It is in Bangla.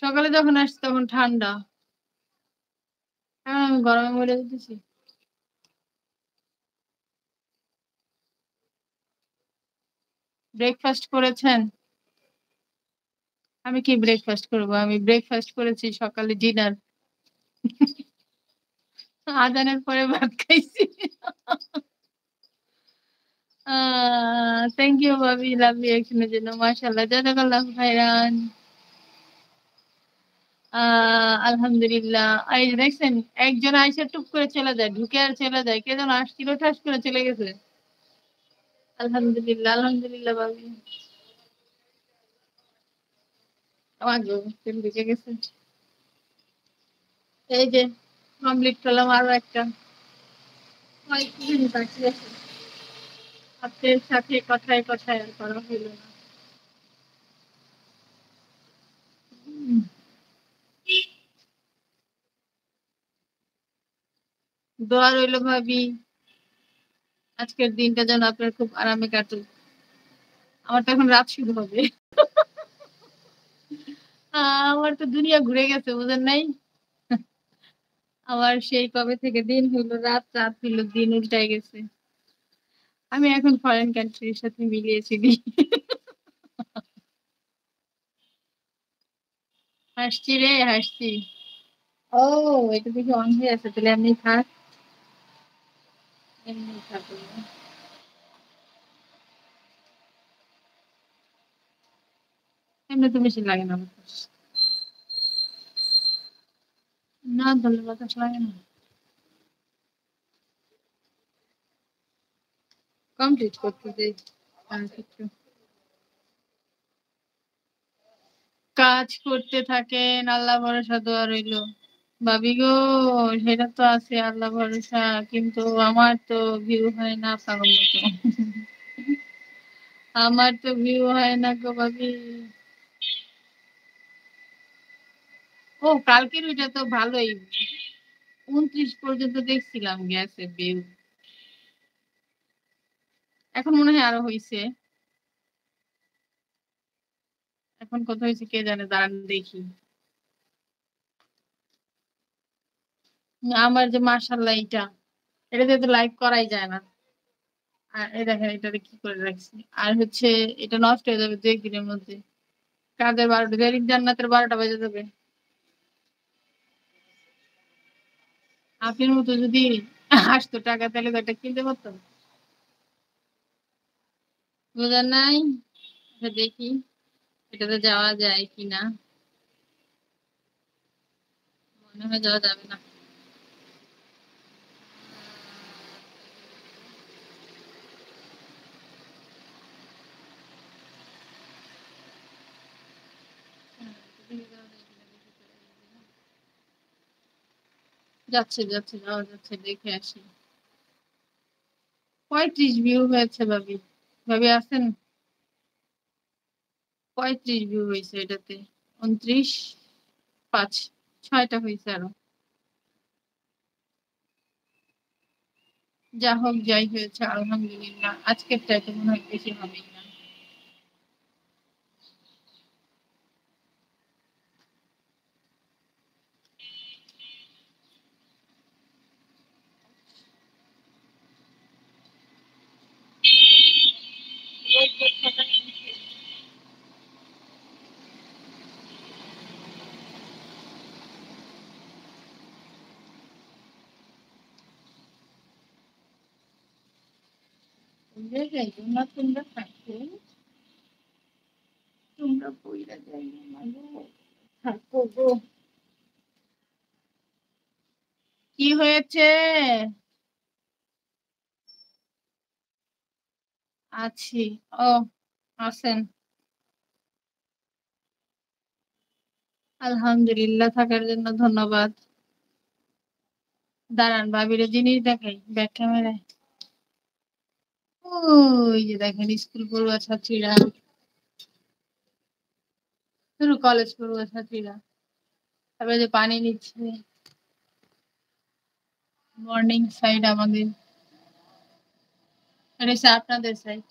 সকালে যখন আসছি তখন ঠান্ডা। এখন আমি গরমে মরে যেতেছি। ব্রেকফাস্ট করেছেন? আমি কি ব্রেকফাস্ট করব? আমি ব্রেকফাস্ট করেছি সকালে ডিনার। আজানের পরে ভাত খাইছি। আ থ্যাংক ইউ ভাবি লাভ রিঅ্যাকশন এর জন্য। মাশাআল্লাহ জাযাকাল্লাহু খাইরান। আ আলহামদুলিল্লাহ। এই যে দেখছেন একজন আইসা টুক করে চলে যায়, ঢুকে আর চলে যায়। কে যেন আসছিল ঠাস করে চলে গেছে। আলহামদুলিল্লাহ, আলহামদুলিল্লাহ ভাবি। আমাগো তেল ঢুকে গেছে। এই যে কমপ্লিট করলাম আরো একটা। কয়েকদিন বাকি আছে। আপনার সাথে কথায়, কথায় আর করা হইল না। হুম। দোয়া রইল ভাবি। আজকের দিনটা যেন আপনার খুব আরামে কাটুক। আমার তো এখন রাত শুরু হবে। আ আমার তো দুনিয়া ঘুরে গেছে বুঝেন নাই? আমার সেই কবে থেকে দিন হইল রাত, রাত হইল দিন উল্টায় গেছে। আমি এখন ফরেন কান্ট্রি এর সাথে মিলিয়ে চলি। হাসছি রে হাসছি। ও এটা দেখি অন হয়ে আছে। তাহলে এমনি থাক। এমনি থাকুক। এমনি তো বেশি লাগে না বাতাস। না ধরলে বাতাস লাগে না। কমপ্লিট করতে দেই। আর কিছু। কাজ করতে থাকেন, আল্লাহ ভরসা দোয়া রইল। ভাবি গো সেটা তো আছে আল্লাহ ভরসা কিন্তু আমার তো ভিউ হয় না আপনার মতো। আমার তো ভিউ হয় না গো ভাবি। ও কালকের ওইটা তো ভালোই 29 পর্যন্ত দেখছিলাম গেছে ভিউ। এখন মনে হয় আরো হইছে। এখন কত হয়েছে কে জানে দাঁড়ান দেখি। আমার যে মাশাআল্লাহ এটাতে তো লাইক করাই যায় না। আর এই দেখেন এটাতে কি করে রাখছি। আর হচ্ছে এটা নষ্ট হয়ে যাবে 2-1 দিনের মধ্যে। কাদের 12টা রেলিং জান্নাতের 12টা বেজে যাবে। আপনার মতো যদি আসতো টাকা তাহলে তো এটা কিনতে পারতাম। বুঝেন নাই? আচ্ছা দেখি এটাতে যাওয়া যায় কিনা। মনে হয় যাওয়া যাবে না। যাচ্ছে যাচ্ছে যাওয়া যাচ্ছে দেখে আসি। 35 ভিউ হয়েছে ভাবি। ভাবি আছেন? 35 ভিউ হয়েছে এটাতে। 29 5 6টা হয়েছে আরো। যা হোক যাই হয়েছে আলহামদুলিল্লাহ। আজকের চাইতে মনে হয় বেশি হবেই না। তোমরা যাইও না তোমরা থাকো। তোমরা পইড়া যাইও না গো। থাকো গো। কি হয়েছে? আছি। ও আছেন। আলহামদুলিল্লাহ থাকার জন্য ধন্যবাদ। দাঁড়ান ভাবিরে জিনিস দেখাই ব্যাক ক্যামেরায়। ওই যে দেখেন স্কুল পড়ুয়া ছাত্রীরা, শুধু কলেজ পড়ুয়া ছাত্রীরা। তারপরে যে পানি নিচ্ছে। মর্নিং সাইড আমাদের। এটা হচ্ছে আপনাদের সাইড।